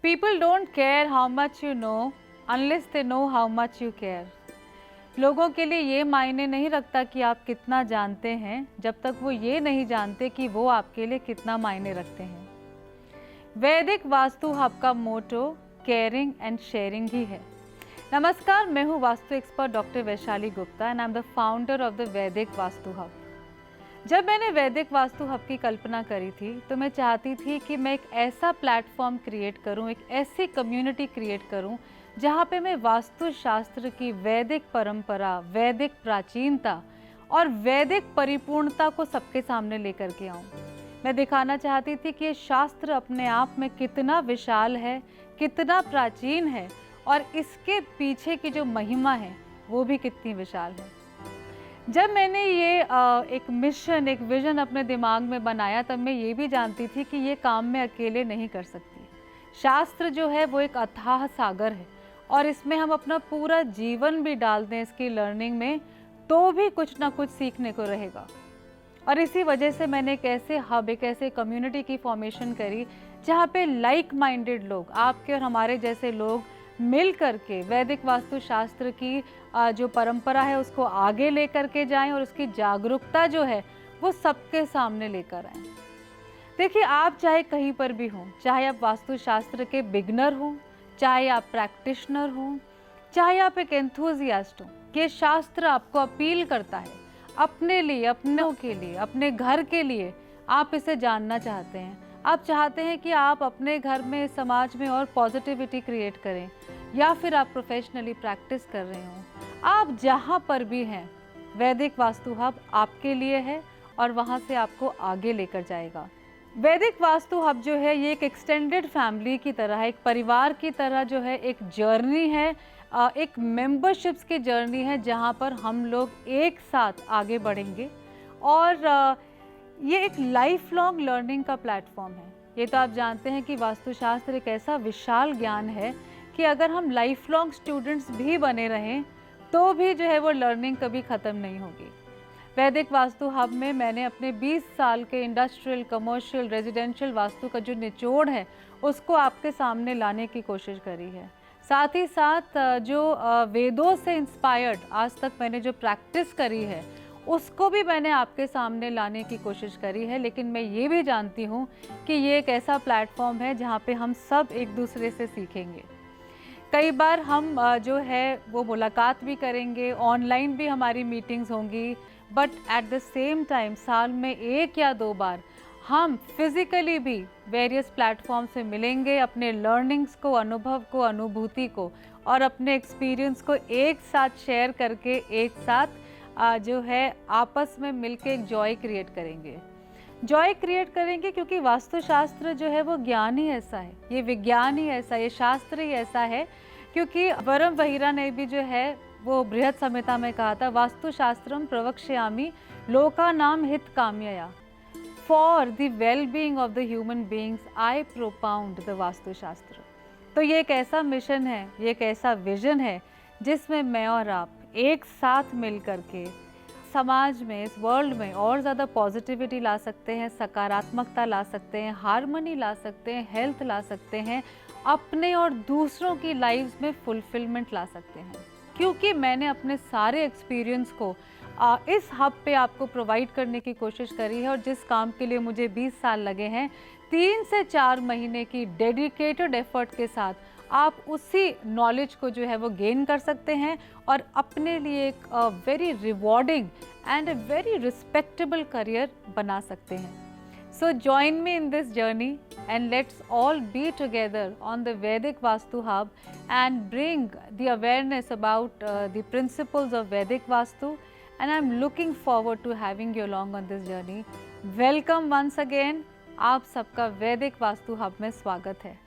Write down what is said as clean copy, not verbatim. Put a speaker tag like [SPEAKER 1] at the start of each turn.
[SPEAKER 1] People don't care how much you know unless they know how much you care. लोगों के लिए ये मायने नहीं रखता कि आप कितना जानते हैं जब तक वो ये नहीं जानते कि वो आपके लिए कितना मायने रखते हैं। वैदिक वास्तु हब का मोटो केयरिंग एंड शेयरिंग ही है। नमस्कार, मैं हूँ vastu expert doctor Vaishali Gupta and I am the founder of the वैदिक वास्तु हब। जब मैंने वैदिक वास्तु हब की कल्पना करी थी तो मैं चाहती थी कि मैं एक ऐसा प्लेटफॉर्म क्रिएट करूं, एक ऐसी कम्युनिटी क्रिएट करूं जहां पे मैं वास्तु शास्त्र की वैदिक परंपरा, वैदिक प्राचीनता और वैदिक परिपूर्णता को सबके सामने लेकर के आऊं। मैं दिखाना चाहती थी कि ये शास्त्र अपने आप में कितना विशाल है, कितना प्राचीन है और इसके पीछे की जो महिमा है वो भी कितनी विशाल है। जब मैंने ये एक मिशन, एक विजन अपने दिमाग में बनाया तब मैं ये भी जानती थी कि ये काम मैं अकेले नहीं कर सकती। शास्त्र जो है वो एक अथाह सागर है और इसमें हम अपना पूरा जीवन भी डाल दें इसकी लर्निंग में तो भी कुछ ना कुछ सीखने को रहेगा। और इसी वजह से मैंने एक ऐसे हब, एक ऐसे कम्युनिटी की फॉर्मेशन करी जहाँ पे लाइक माइंडेड लोग, आपके और हमारे जैसे लोग मिल करके वैदिक वास्तु शास्त्र की जो परंपरा है उसको आगे लेकर के जाएं और उसकी जागरूकता जो है वो सबके सामने लेकर आएं। देखिए, आप चाहे कहीं पर भी हों, चाहे आप वास्तु शास्त्र के बिगनर हों, चाहे आप प्रैक्टिशनर हों, चाहे आप एक एंथुजियास्ट हों, ये शास्त्र आपको अपील करता है अपने लिए, अपनों के लिए, अपने घर के लिए। आप इसे जानना चाहते हैं, आप चाहते हैं कि आप अपने घर में, समाज में और पॉजिटिविटी क्रिएट करें, या फिर आप प्रोफेशनली प्रैक्टिस कर रहे हों, आप जहाँ पर भी हैं वैदिक वास्तु हब आपके लिए है और वहाँ से आपको आगे लेकर जाएगा। वैदिक वास्तु हब जो है ये एक एक्सटेंडेड फैमिली की तरह है, एक परिवार की तरह जो है, एक जर्नी है, एक मेंबरशिप्स की जर्नी है जहाँ पर हम लोग एक साथ आगे बढ़ेंगे। और ये एक लाइफ लॉन्ग लर्निंग का प्लेटफॉर्म है। ये तो आप जानते हैं कि वास्तुशास्त्र एक ऐसा विशाल ज्ञान है कि अगर हम लाइफ लॉन्ग स्टूडेंट्स भी बने रहें तो भी जो है वो लर्निंग कभी ख़त्म नहीं होगी। वैदिक वास्तु हब में मैंने अपने 20 साल के इंडस्ट्रियल, कमर्शियल, रेजिडेंशियल वास्तु का जो निचोड़ है उसको आपके सामने लाने की कोशिश करी है। साथ ही साथ जो वेदों से इंस्पायर्ड आज तक मैंने जो प्रैक्टिस करी है उसको भी मैंने आपके सामने लाने की कोशिश करी है। लेकिन मैं ये भी जानती हूँ कि ये एक ऐसा प्लेटफॉर्म है जहाँ पे हम सब एक दूसरे से सीखेंगे। कई बार हम जो है वो मुलाकात भी करेंगे, ऑनलाइन भी हमारी मीटिंग्स होंगी, but at the same time साल में 1 या 2 बार हम फिज़िकली भी वेरियस प्लेटफॉर्म से मिलेंगे, अपने लर्निंग्स को, अनुभव को, अनुभूति को और अपने एक्सपीरियंस को एक साथ शेयर करके एक साथ जो है आपस में मिलके एक जॉय क्रिएट करेंगे। जॉय क्रिएट करेंगे क्योंकि वास्तुशास्त्र जो है वो ज्ञान ही ऐसा है, ये विज्ञान ही ऐसा है, ये शास्त्र ही ऐसा है। क्योंकि वरम वहीरा ने भी जो है वो बृहद संहिता में कहा था, वास्तुशास्त्रम प्रवक्ष्यामि लोकानाम हित काम्यया, for the well being of the human beings I propound the Vastushastra. तो ये एक ऐसा मिशन है, ये एक ऐसा विजन है जिसमें मैं और आप एक साथ मिल करके समाज में, इस वर्ल्ड में और ज़्यादा पॉजिटिविटी ला सकते हैं, सकारात्मकता ला सकते हैं, हार्मनी ला सकते हैं, हेल्थ ला सकते हैं, अपने और दूसरों की लाइव्स में फुलफिलमेंट ला सकते हैं। क्योंकि मैंने अपने सारे एक्सपीरियंस को इस हब पे आपको प्रोवाइड करने की कोशिश करी है और जिस काम के लिए मुझे 20 साल लगे हैं, 3 से 4 महीने की डेडिकेटेड एफर्ट के साथ आप उसी नॉलेज को जो है वो गेन कर सकते हैं और अपने लिए एक very rewarding and a very respectable career बना सकते हैं। So join me in this journey and let's all be together on the Vedic Vastu Hub and bring the awareness about the principles of Vedic Vastu, and I'm looking forward to having you along on this journey. Welcome once again, आप सबका वैदिक vastu hub में स्वागत है।